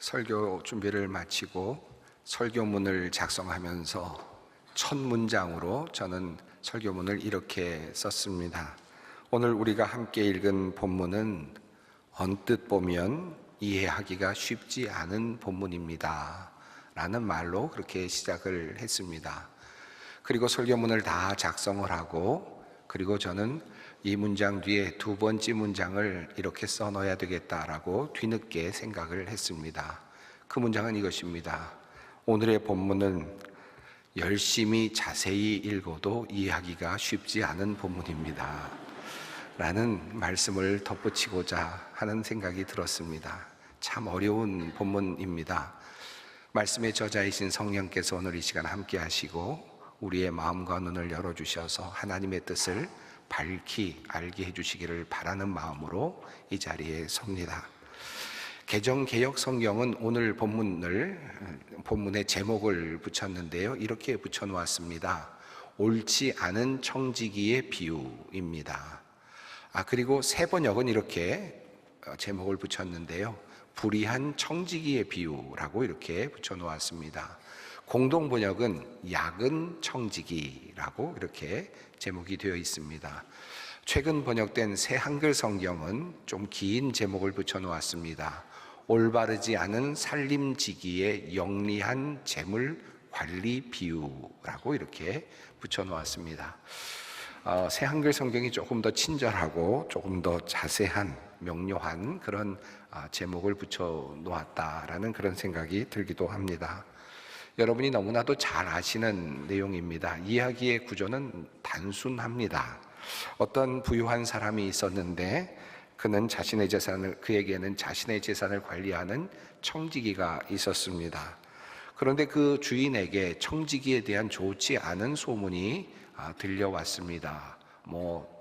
설교 준비를 마치고 설교문을 작성하면서 첫 문장으로 저는 설교문을 이렇게 썼습니다. 오늘 우리가 함께 읽은 본문은 언뜻 보면 이해하기가 쉽지 않은 본문입니다 라는 말로 그렇게 시작을 했습니다. 그리고 설교문을 다 작성을 하고, 그리고 저는 이 문장 뒤에 두 번째 문장을 이렇게 써넣어야 되겠다라고 뒤늦게 생각을 했습니다. 그 문장은 이것입니다. 오늘의 본문은 열심히 자세히 읽어도 이해하기가 쉽지 않은 본문입니다 라는 말씀을 덧붙이고자 하는 생각이 들었습니다. 참 어려운 본문입니다. 말씀의 저자이신 성령께서 오늘 이 시간 함께 하시고 우리의 마음과 눈을 열어주셔서 하나님의 뜻을 밝히 알게 해주시기를 바라는 마음으로 이 자리에 섭니다. 개정개혁 성경은 오늘 본문의 제목을 붙였는데요, 이렇게 붙여놓았습니다. 옳지 않은 청지기의 비유입니다. 그리고 새 번역은 이렇게 제목을 붙였는데요, 불의한 청지기의 비유라고 이렇게 붙여놓았습니다. 공동 번역은 야근 청지기라고 이렇게 제목이 되어 있습니다. 최근 번역된 새 한글 성경은 좀 긴 제목을 붙여놓았습니다. 올바르지 않은 살림지기의 영리한 재물 관리 비유라고 이렇게 붙여놓았습니다. 새 한글 성경이 조금 더 친절하고 조금 더 자세한 명료한 그런 제목을 붙여놓았다라는 그런 생각이 들기도 합니다. 여러분이 너무나도 잘 아시는 내용입니다. 이야기의 구조는 단순합니다. 어떤 부유한 사람이 있었는데 그에게는 자신의 재산을 관리하는 청지기가 있었습니다. 그런데 그 주인에게 청지기에 대한 좋지 않은 소문이 들려왔습니다.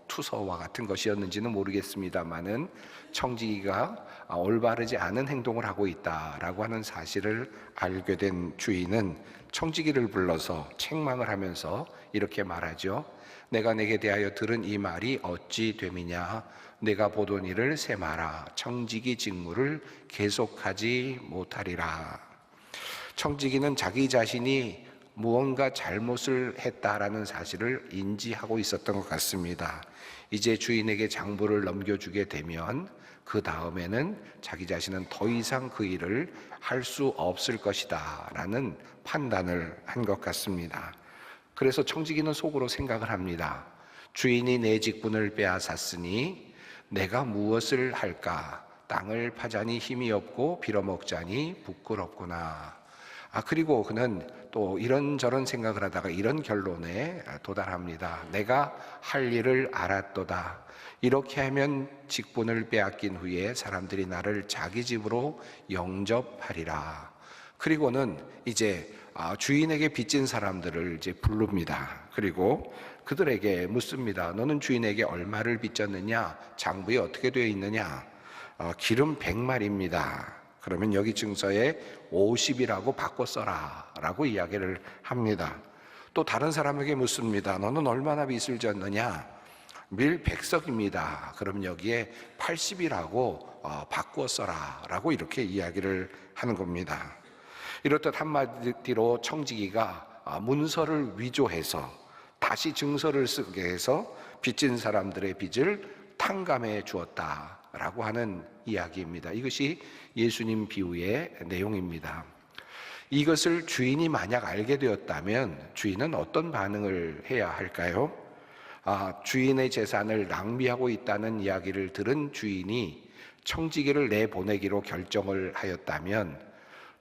투서와 같은 것이었는지는 모르겠습니다만은 청지기가 올바르지 않은 행동을 하고 있다라고 하는 사실을 알게 된 주인은 청지기를 불러서 책망을 하면서 이렇게 말하죠. 내가 내게 대하여 들은 이 말이 어찌 됨이냐. 내가 보던 일을 세마라. 청지기 직무를 계속하지 못하리라. 청지기는 자기 자신이 무언가 잘못을 했다라는 사실을 인지하고 있었던 것 같습니다. 이제 주인에게 장부를 넘겨주게 되면 그 다음에는 자기 자신은 더 이상 그 일을 할 수 없을 것이다 라는 판단을 한 것 같습니다. 그래서 청지기는 속으로 생각을 합니다. 주인이 내 직분을 빼앗았으니 내가 무엇을 할까? 땅을 파자니 힘이 없고 빌어먹자니 부끄럽구나. 그리고 그는 또 이런저런 생각을 하다가 이런 결론에 도달합니다. 내가 할 일을 알았도다. 이렇게 하면 직분을 빼앗긴 후에 사람들이 나를 자기 집으로 영접하리라. 그리고는 이제 주인에게 빚진 사람들을 이제 부릅니다. 그리고 그들에게 묻습니다. 너는 주인에게 얼마를 빚졌느냐? 장부에 어떻게 되어 있느냐? 기름 100마리입니다. 그러면 여기 증서에 50이라고 바꿔 써라 라고 이야기를 합니다. 또 다른 사람에게 묻습니다. 너는 얼마나 빚을 졌느냐? 밀 100석입니다. 그럼 여기에 80이라고 바꿔 써라 라고 이렇게 이야기를 하는 겁니다. 이렇듯 한마디로 청지기가 문서를 위조해서 다시 증서를 쓰게 해서 빚진 사람들의 빚을 탕감해 주었다라고 하는 이야기입니다. 이것이 예수님 비유의 내용입니다. 이것을 주인이 만약 알게 되었다면 주인은 어떤 반응을 해야 할까요? 주인의 재산을 낭비하고 있다는 이야기를 들은 주인이 청지기를 내보내기로 결정을 하였다면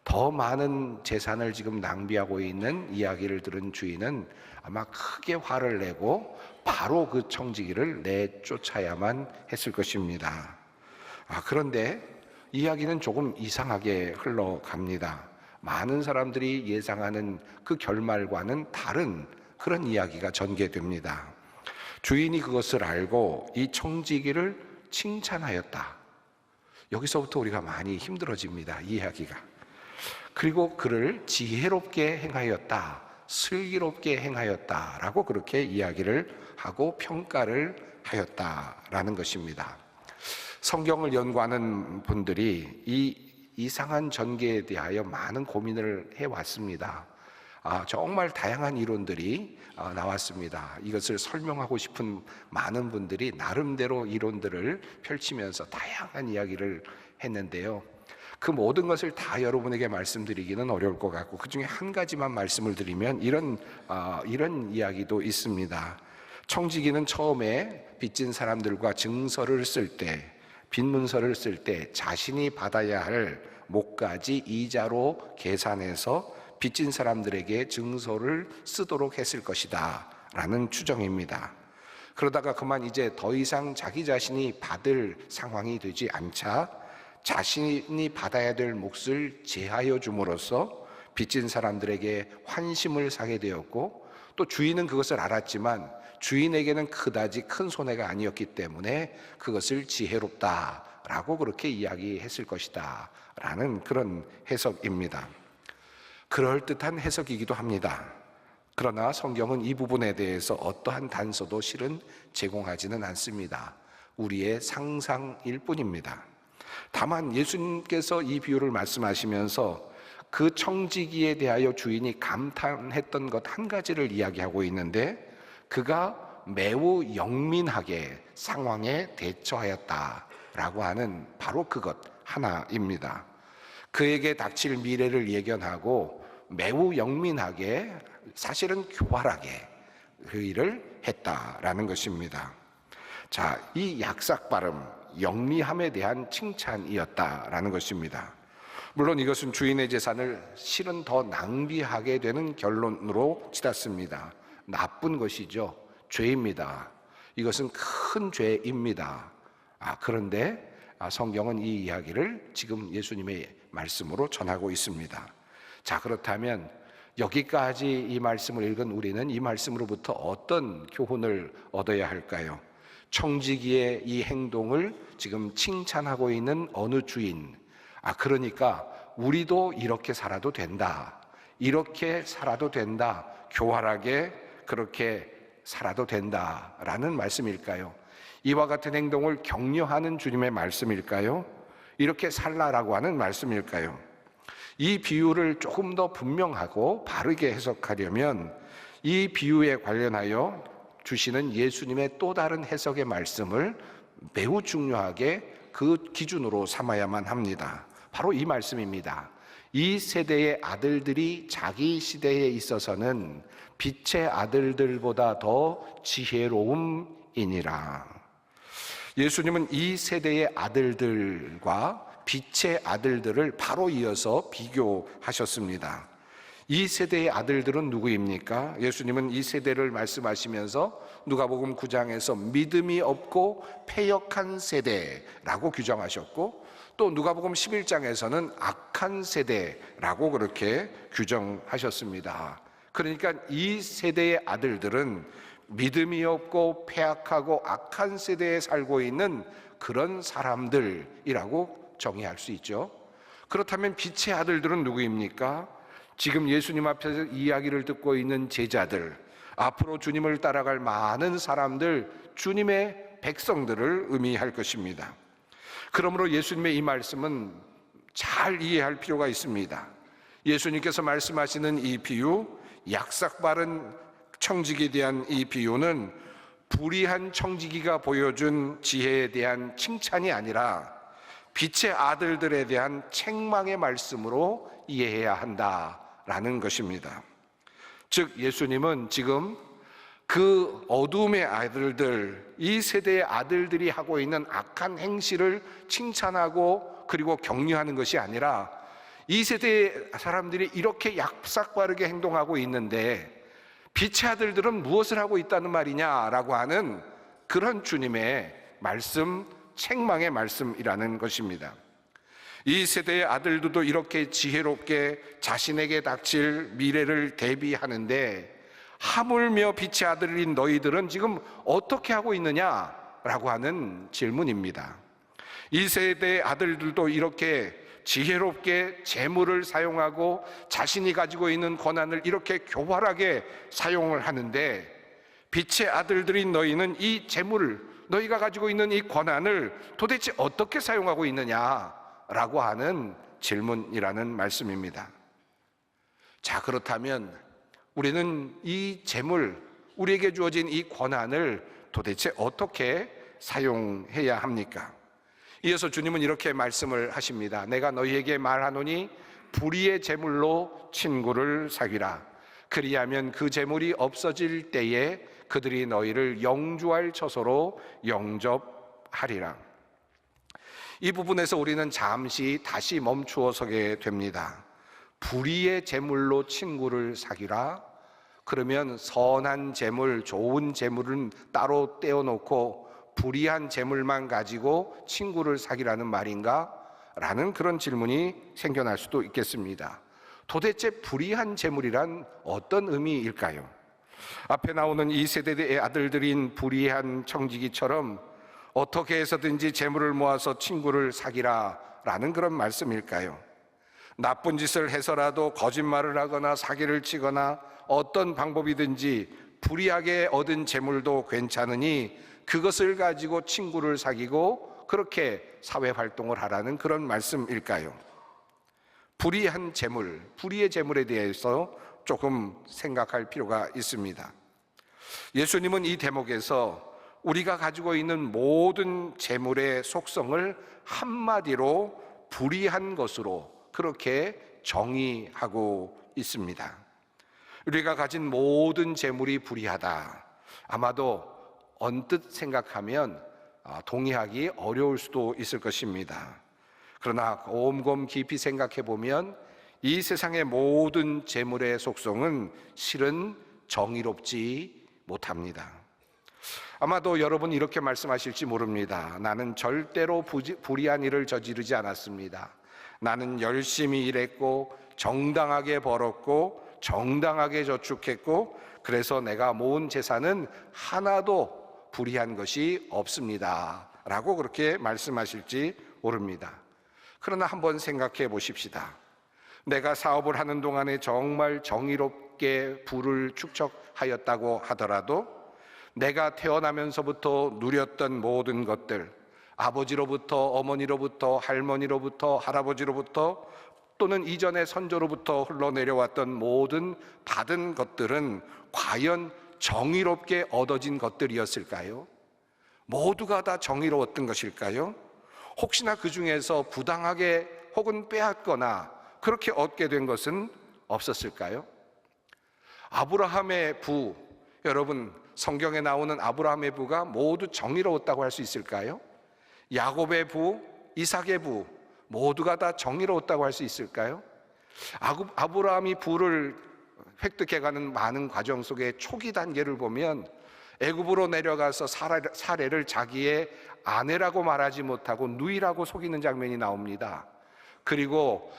더 많은 재산을 지금 낭비하고 있는 이야기를 들은 주인은 아마 크게 화를 내고 바로 그 청지기를 내쫓아야만 했을 것입니다. 그런데 이야기는 조금 이상하게 흘러갑니다. 많은 사람들이 예상하는 그 결말과는 다른 그런 이야기가 전개됩니다. 주인이 그것을 알고 이 청지기를 칭찬하였다. 여기서부터 우리가 많이 힘들어집니다. 이야기가. 그리고 그를 지혜롭게 행하였다, 슬기롭게 행하였다라고 그렇게 이야기를 하고 평가를 하였다라는 것입니다. 성경을 연구하는 분들이 이 이상한 전개에 대하여 많은 고민을 해왔습니다. 정말 다양한 이론들이 나왔습니다. 이것을 설명하고 싶은 많은 분들이 나름대로 이론들을 펼치면서 다양한 이야기를 했는데요. 그 모든 것을 다 여러분에게 말씀드리기는 어려울 것 같고, 그 중에 한 가지만 말씀을 드리면 이런 이야기도 있습니다. 청지기는 처음에 빚진 사람들과 증서를 쓸 때, 빚문서를 쓸 때 자신이 받아야 할 몫까지 이자로 계산해서 빚진 사람들에게 증서를 쓰도록 했을 것이다 라는 추정입니다. 그러다가 그만 이제 더 이상 자기 자신이 받을 상황이 되지 않자 자신이 받아야 될 몫을 제하여 줌으로써 빚진 사람들에게 환심을 사게 되었고, 또 주인은 그것을 알았지만 주인에게는 그다지 큰 손해가 아니었기 때문에 그것을 지혜롭다라고 그렇게 이야기했을 것이다 라는 그런 해석입니다. 그럴듯한 해석이기도 합니다. 그러나 성경은 이 부분에 대해서 어떠한 단서도 실은 제공하지는 않습니다. 우리의 상상일 뿐입니다. 다만 예수님께서 이 비유를 말씀하시면서 그 청지기에 대하여 주인이 감탄했던 것 한 가지를 이야기하고 있는데, 그가 매우 영민하게 상황에 대처하였다라고 하는 바로 그것 하나입니다. 그에게 닥칠 미래를 예견하고 매우 영민하게, 사실은 교활하게 그 일을 했다라는 것입니다. 자, 이 약삭 발음, 영리함에 대한 칭찬이었다라는 것입니다. 물론 이것은 주인의 재산을 실은 더 낭비하게 되는 결론으로 치닫습니다. 나쁜 것이죠. 죄입니다. 이것은 큰 죄입니다. 그런데 성경은 이 이야기를 지금 예수님의 말씀으로 전하고 있습니다. 자, 그렇다면 여기까지 이 말씀을 읽은 우리는 이 말씀으로부터 어떤 교훈을 얻어야 할까요? 청지기의 이 행동을 지금 칭찬하고 있는 어느 주인, 그러니까 우리도 이렇게 살아도 된다, 이렇게 살아도 된다, 교활하게 그렇게 살아도 된다라는 말씀일까요? 이와 같은 행동을 격려하는 주님의 말씀일까요? 이렇게 살라라고 하는 말씀일까요? 이 비유를 조금 더 분명하고 바르게 해석하려면 이 비유에 관련하여 주시는 예수님의 또 다른 해석의 말씀을 매우 중요하게 그 기준으로 삼아야만 합니다. 바로 이 말씀입니다. 이 세대의 아들들이 자기 시대에 있어서는 빛의 아들들보다 더 지혜로움이니라. 예수님은 이 세대의 아들들과 빛의 아들들을 바로 이어서 비교하셨습니다. 이 세대의 아들들은 누구입니까? 예수님은 이 세대를 말씀하시면서 누가복음 9장에서 믿음이 없고 패역한 세대라고 규정하셨고, 또 누가복음 11장에서는 악한 세대라고 그렇게 규정하셨습니다. 그러니까 이 세대의 아들들은 믿음이 없고 패악하고 악한 세대에 살고 있는 그런 사람들이라고 정의할 수 있죠. 그렇다면 빛의 아들들은 누구입니까? 지금 예수님 앞에서 이야기를 듣고 있는 제자들, 앞으로 주님을 따라갈 많은 사람들, 주님의 백성들을 의미할 것입니다. 그러므로 예수님의 이 말씀은 잘 이해할 필요가 있습니다. 예수님께서 말씀하시는 이 비유, 약삭 바른 청지기에 대한 이 비유는 불의한 청지기가 보여준 지혜에 대한 칭찬이 아니라 빛의 아들들에 대한 책망의 말씀으로 이해해야 한다라는 것입니다. 즉 예수님은 지금 그 어둠의 아들들, 이 세대의 아들들이 하고 있는 악한 행실을 칭찬하고 그리고 격려하는 것이 아니라, 이 세대의 사람들이 이렇게 약삭빠르게 행동하고 있는데 빛의 아들들은 무엇을 하고 있다는 말이냐라고 하는 그런 주님의 말씀, 책망의 말씀이라는 것입니다. 이 세대의 아들들도 이렇게 지혜롭게 자신에게 닥칠 미래를 대비하는데, 하물며 빛의 아들인 너희들은 지금 어떻게 하고 있느냐라고 하는 질문입니다. 이 세대의 아들들도 이렇게 지혜롭게 재물을 사용하고 자신이 가지고 있는 권한을 이렇게 교활하게 사용을 하는데, 빛의 아들들인 너희는 이 재물을, 너희가 가지고 있는 이 권한을 도대체 어떻게 사용하고 있느냐라고 하는 질문이라는 말씀입니다. 자, 그렇다면 우리는 이 재물, 우리에게 주어진 이 권한을 도대체 어떻게 사용해야 합니까? 이어서 주님은 이렇게 말씀을 하십니다. 내가 너희에게 말하노니 불의의 재물로 친구를 사귀라. 그리하면 그 재물이 없어질 때에 그들이 너희를 영주할 처소로 영접하리라. 이 부분에서 우리는 잠시 다시 멈추어 서게 됩니다. 불의의 재물로 친구를 사귀라. 그러면 선한 재물, 좋은 재물은 따로 떼어놓고 불의한 재물만 가지고 친구를 사귀라는 말인가? 라는 그런 질문이 생겨날 수도 있겠습니다. 도대체 불의한 재물이란 어떤 의미일까요? 앞에 나오는 이 세대의 아들들인 불의한 청지기처럼 어떻게 해서든지 재물을 모아서 친구를 사귀라 라는 그런 말씀일까요? 나쁜 짓을 해서라도 거짓말을 하거나 사기를 치거나 어떤 방법이든지 불의하게 얻은 재물도 괜찮으니 그것을 가지고 친구를 사귀고 그렇게 사회활동을 하라는 그런 말씀일까요? 불의한 재물, 불의의 재물에 대해서 조금 생각할 필요가 있습니다. 예수님은 이 대목에서 우리가 가지고 있는 모든 재물의 속성을 한마디로 불의한 것으로 그렇게 정의하고 있습니다. 우리가 가진 모든 재물이 불의하다. 아마도 언뜻 생각하면 동의하기 어려울 수도 있을 것입니다. 그러나 곰곰 깊이 생각해 보면 이 세상의 모든 재물의 속성은 실은 정의롭지 못합니다. 아마도 여러분 이렇게 말씀하실지 모릅니다. 나는 절대로 불의한 일을 저지르지 않았습니다. 나는 열심히 일했고 정당하게 벌었고 정당하게 저축했고 그래서 내가 모은 재산은 하나도 불의한 것이 없습니다 라고 그렇게 말씀하실지 모릅니다. 그러나 한번 생각해 보십시다. 내가 사업을 하는 동안에 정말 정의롭게 부를 축적하였다고 하더라도 내가 태어나면서부터 누렸던 모든 것들, 아버지로부터 어머니로부터 할머니로부터 할아버지로부터 또는 이전의 선조로부터 흘러내려왔던 모든 받은 것들은 과연 정의롭게 얻어진 것들이었을까요? 모두가 다 정의로웠던 것일까요? 혹시나 그 중에서 부당하게 혹은 빼앗거나 그렇게 얻게 된 것은 없었을까요? 아브라함의 부, 여러분 성경에 나오는 아브라함의 부가 모두 정의로웠다고 할 수 있을까요? 야곱의 부, 이삭의 부 모두가 다 정의로웠다고 할 수 있을까요? 아브라함이 부를 획득해가는 많은 과정 속에 초기 단계를 보면 애굽으로 내려가서 사례를 자기의 아내라고 말하지 못하고 누이라고 속이는 장면이 나옵니다. 그리고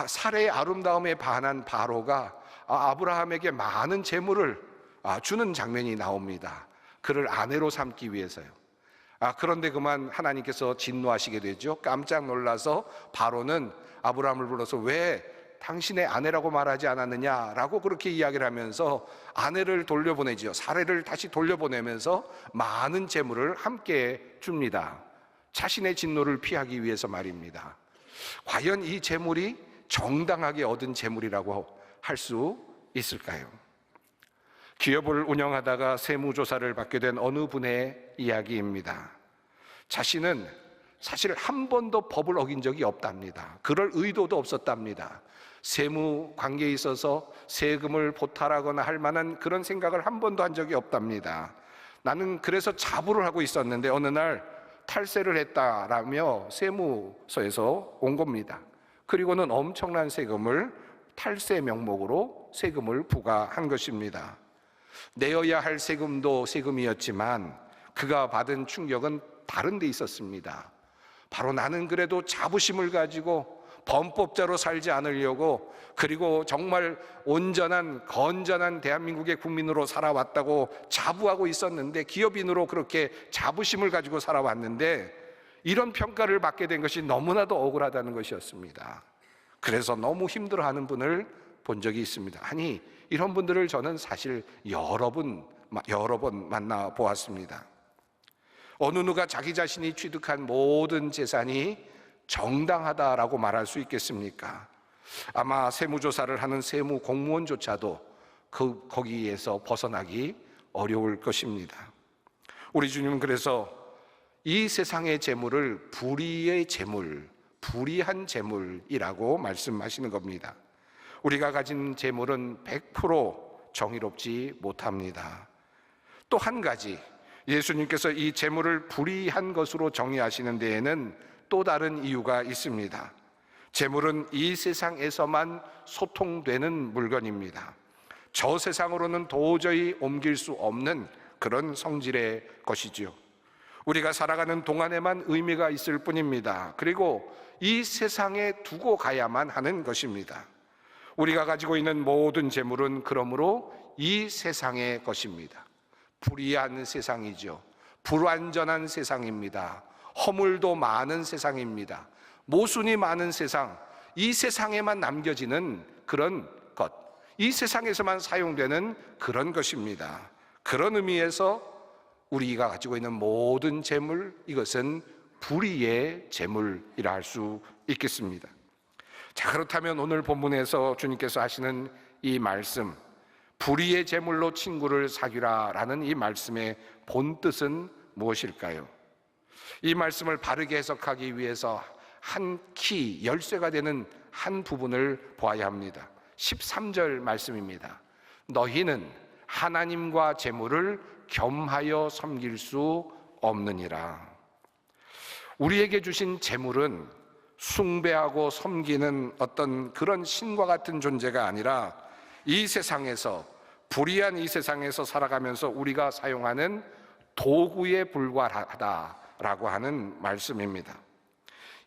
사례의 아름다움에 반한 바로가 아브라함에게 많은 재물을 주는 장면이 나옵니다. 그를 아내로 삼기 위해서요. 그런데 그만 하나님께서 진노하시게 되죠. 깜짝 놀라서 바로는 아브라함을 불러서 왜 당신의 아내라고 말하지 않았느냐라고 그렇게 이야기를 하면서 아내를 돌려보내지요. 사례를 다시 돌려보내면서 많은 재물을 함께 줍니다. 자신의 진노를 피하기 위해서 말입니다. 과연 이 재물이 정당하게 얻은 재물이라고 할 수 있을까요? 기업을 운영하다가 세무조사를 받게 된 어느 분의 이야기입니다. 자신은 사실 한 번도 법을 어긴 적이 없답니다. 그럴 의도도 없었답니다. 세무 관계에 있어서 세금을 포탈하거나 할 만한 그런 생각을 한 번도 한 적이 없답니다. 나는 그래서 자부를 하고 있었는데 어느 날 탈세를 했다라며 세무서에서 온 겁니다. 그리고는 엄청난 세금을 탈세 명목으로 세금을 부과한 것입니다. 내어야 할 세금도 세금이었지만 그가 받은 충격은 다른 데 있었습니다. 바로 나는 그래도 자부심을 가지고 범법자로 살지 않으려고 그리고 정말 온전한 건전한 대한민국의 국민으로 살아왔다고 자부하고 있었는데 기업인으로 그렇게 자부심을 가지고 살아왔는데 이런 평가를 받게 된 것이 너무나도 억울하다는 것이었습니다. 그래서 너무 힘들어하는 분을 본 적이 있습니다. 아니 이런 분들을 저는 사실 여러 번 만나보았습니다. 어느 누가 자기 자신이 취득한 모든 재산이 정당하다라고 말할 수 있겠습니까? 아마 세무조사를 하는 세무 공무원조차도 거기에서 벗어나기 어려울 것입니다. 우리 주님은 그래서 이 세상의 재물을 불의의 재물, 불의한 재물이라고 말씀하시는 겁니다. 우리가 가진 재물은 100% 정의롭지 못합니다. 또 한 가지, 예수님께서 이 재물을 불의한 것으로 정의하시는 데에는 또 다른 이유가 있습니다. 재물은 이 세상에서만 소통되는 물건입니다. 저 세상으로는 도저히 옮길 수 없는 그런 성질의 것이지요. 우리가 살아가는 동안에만 의미가 있을 뿐입니다. 그리고 이 세상에 두고 가야만 하는 것입니다. 우리가 가지고 있는 모든 재물은 그러므로 이 세상의 것입니다. 불의한 세상이죠. 불완전한 세상입니다. 허물도 많은 세상입니다. 모순이 많은 세상, 이 세상에만 남겨지는 그런 것, 이 세상에서만 사용되는 그런 것입니다. 그런 의미에서 우리가 가지고 있는 모든 재물, 이것은 불의의 재물이라 할 수 있겠습니다. 자, 그렇다면 오늘 본문에서 주님께서 하시는 이 말씀, 불의의 재물로 친구를 사귀라라는 이 말씀의 본뜻은 무엇일까요? 이 말씀을 바르게 해석하기 위해서 한 키, 열쇠가 되는 한 부분을 보아야 합니다. 13절 말씀입니다. 너희는 하나님과 재물을 겸하여 섬길 수 없느니라. 우리에게 주신 재물은 숭배하고 섬기는 어떤 그런 신과 같은 존재가 아니라 이 세상에서, 불의한 이 세상에서 살아가면서 우리가 사용하는 도구에 불과하다라고 하는 말씀입니다.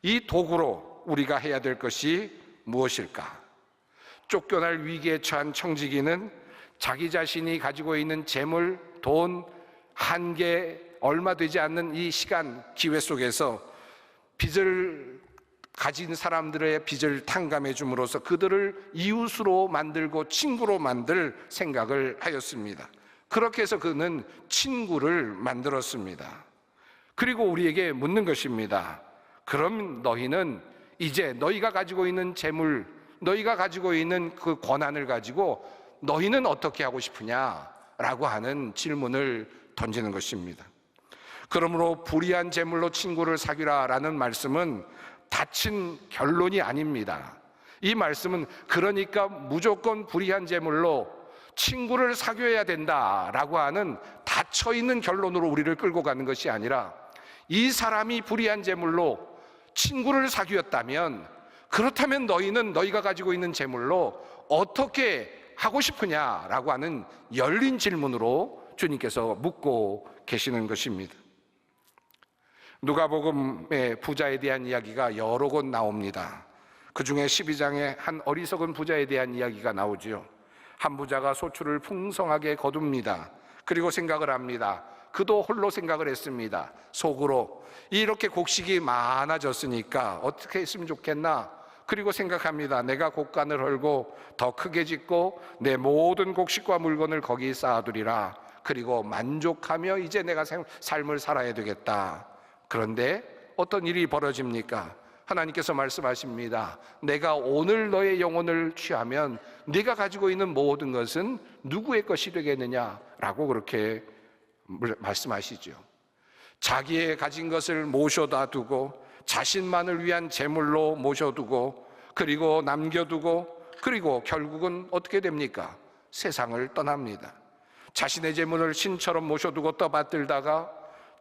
이 도구로 우리가 해야 될 것이 무엇일까? 쫓겨날 위기에 처한 청지기는 자기 자신이 가지고 있는 재물, 돈, 한계 얼마 되지 않는 이 시간, 기회 속에서 빚을 가진 사람들의 빚을 탕감해 줌으로써 그들을 이웃으로 만들고 친구로 만들 생각을 하였습니다. 그렇게 해서 그는 친구를 만들었습니다. 그리고 우리에게 묻는 것입니다. 그럼 너희는 이제 너희가 가지고 있는 재물, 너희가 가지고 있는 그 권한을 가지고 너희는 어떻게 하고 싶으냐라고 하는 질문을 던지는 것입니다. 그러므로 불의한 재물로 친구를 사귀라라는 말씀은 닫힌 결론이 아닙니다. 이 말씀은 그러니까 무조건 불의한 재물로 친구를 사귀어야 된다라고 하는 닫혀있는 결론으로 우리를 끌고 가는 것이 아니라 이 사람이 불의한 재물로 친구를 사귀었다면 그렇다면 너희는 너희가 가지고 있는 재물로 어떻게 하고 싶으냐라고 하는 열린 질문으로 주님께서 묻고 계시는 것입니다. 누가복음의 부자에 대한 이야기가 여러 곳 나옵니다. 그 중에 12장에 한 어리석은 부자에 대한 이야기가 나오지요. 한 부자가 소출을 풍성하게 거둡니다. 그리고 생각을 합니다. 그도 홀로 생각을 했습니다. 속으로 이렇게 곡식이 많아졌으니까 어떻게 했으면 좋겠나? 그리고 생각합니다. 내가 곡간을 헐고 더 크게 짓고 내 모든 곡식과 물건을 거기 쌓아두리라. 그리고 만족하며 이제 내가 삶을 살아야 되겠다. 그런데 어떤 일이 벌어집니까? 하나님께서 말씀하십니다. 내가 오늘 너의 영혼을 취하면 네가 가지고 있는 모든 것은 누구의 것이 되겠느냐라고 그렇게 말씀하시죠. 자기의 가진 것을 모셔다 두고 자신만을 위한 재물로 모셔두고 그리고 남겨두고 그리고 결국은 어떻게 됩니까? 세상을 떠납니다. 자신의 재물을 신처럼 모셔두고 떠받들다가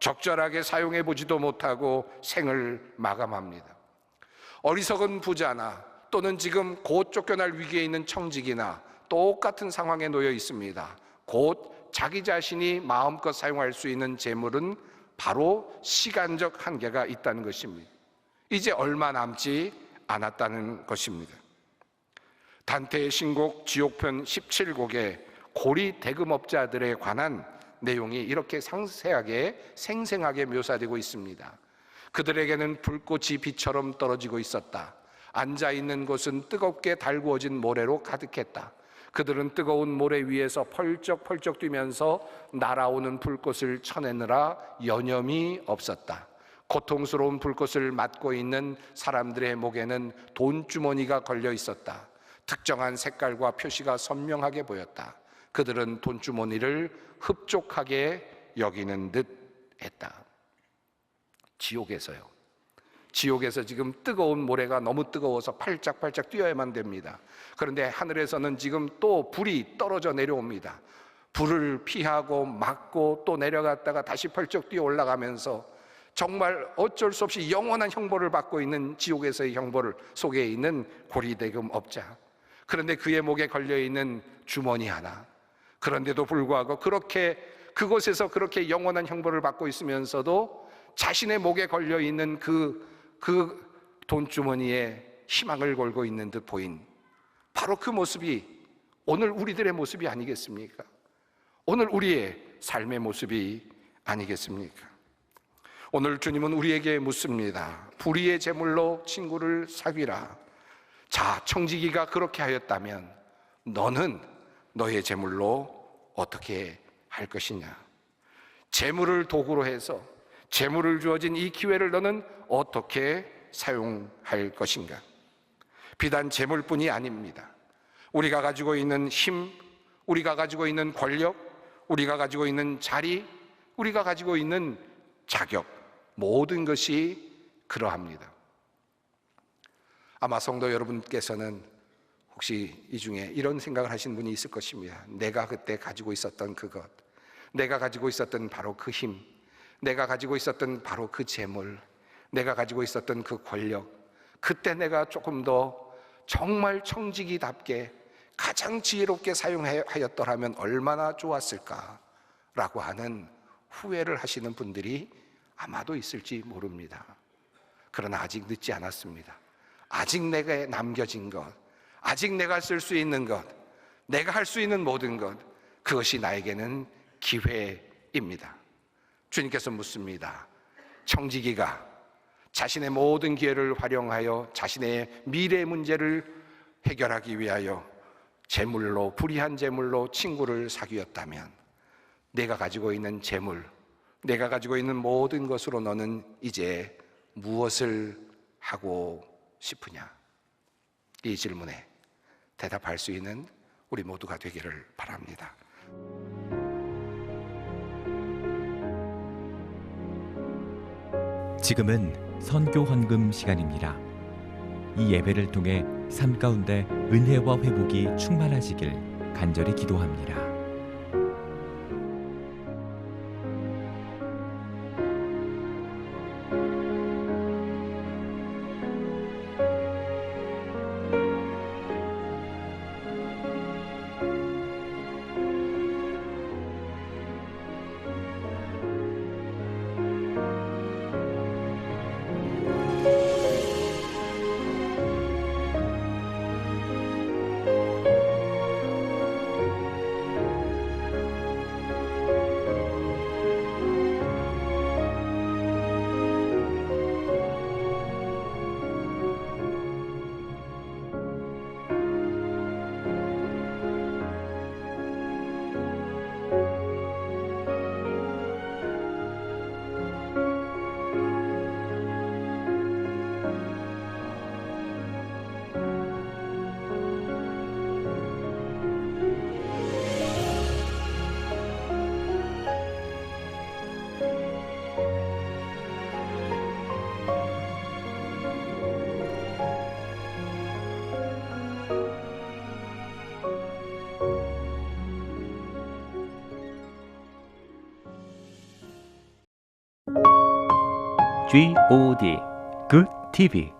적절하게 사용해 보지도 못하고 생을 마감합니다. 어리석은 부자나 또는 지금 곧 쫓겨날 위기에 있는 청직이나 똑같은 상황에 놓여 있습니다. 곧 자기 자신이 마음껏 사용할 수 있는 재물은 바로 시간적 한계가 있다는 것입니다. 이제 얼마 남지 않았다는 것입니다. 단테의 신곡 지옥편 17곡에 고리 대금업자들에 관한 내용이 이렇게 상세하게 생생하게 묘사되고 있습니다. 그들에게는 불꽃이 비처럼 떨어지고 있었다. 앉아있는 곳은 뜨겁게 달구어진 모래로 가득했다. 그들은 뜨거운 모래 위에서 펄쩍펄쩍 뛰면서 날아오는 불꽃을 쳐내느라 여념이 없었다. 고통스러운 불꽃을 맞고 있는 사람들의 목에는 돈주머니가 걸려 있었다. 특정한 색깔과 표시가 선명하게 보였다. 그들은 돈주머니를 흡족하게 여기는 듯 했다. 지옥에서요. 지옥에서 지금 뜨거운 모래가 너무 뜨거워서 팔짝팔짝 뛰어야만 됩니다. 그런데 하늘에서는 지금 또 불이 떨어져 내려옵니다. 불을 피하고 막고 또 내려갔다가 다시 펄쩍 뛰어 올라가면서 정말 어쩔 수 없이 영원한 형벌을 받고 있는 지옥에서의 형벌 속에 있는 고리대금 업자. 그런데 그의 목에 걸려있는 주머니 하나. 그런데도 불구하고 그곳에서 그렇게 영원한 형벌을 받고 있으면서도 자신의 목에 걸려있는 그 돈주머니에 희망을 걸고 있는 듯 보인 바로 그 모습이 오늘 우리들의 모습이 아니겠습니까? 오늘 우리의 삶의 모습이 아니겠습니까? 오늘 주님은 우리에게 묻습니다. 불의의 제물로 친구를 사귀라. 자, 청지기가 그렇게 하였다면 너는 너의 제물로 어떻게 할 것이냐? 제물을 도구로 해서 제물을 주어진 이 기회를 너는 어떻게 사용할 것인가? 비단 제물뿐이 아닙니다. 우리가 가지고 있는 힘, 우리가 가지고 있는 권력, 우리가 가지고 있는 자리, 우리가 가지고 있는 자격, 모든 것이 그러합니다. 아마 성도 여러분께서는 혹시 이 중에 이런 생각을 하신 분이 있을 것입니다. 내가 그때 가지고 있었던 그것, 내가 가지고 있었던 바로 그 힘, 내가 가지고 있었던 바로 그 재물, 내가 가지고 있었던 그 권력, 그때 내가 조금 더 정말 청지기답게 가장 지혜롭게 사용하였더라면 얼마나 좋았을까라고 하는 후회를 하시는 분들이 아마도 있을지 모릅니다. 그러나 아직 늦지 않았습니다. 아직 내게 남겨진 것, 아직 내가 쓸 수 있는 것, 내가 할 수 있는 모든 것, 그것이 나에게는 기회입니다. 주님께서 묻습니다. 청지기가 자신의 모든 기회를 활용하여 자신의 미래 문제를 해결하기 위하여 재물로, 불의한 재물로 친구를 사귀었다면 내가 가지고 있는 재물, 내가 가지고 있는 모든 것으로 너는 이제 무엇을 하고 싶으냐? 이 질문에 대답할 수 있는 우리 모두가 되기를 바랍니다. 지금은 선교 헌금 시간입니다. 이 예배를 통해 삶 가운데 은혜와 회복이 충만하시길 간절히 기도합니다. GOD Good TV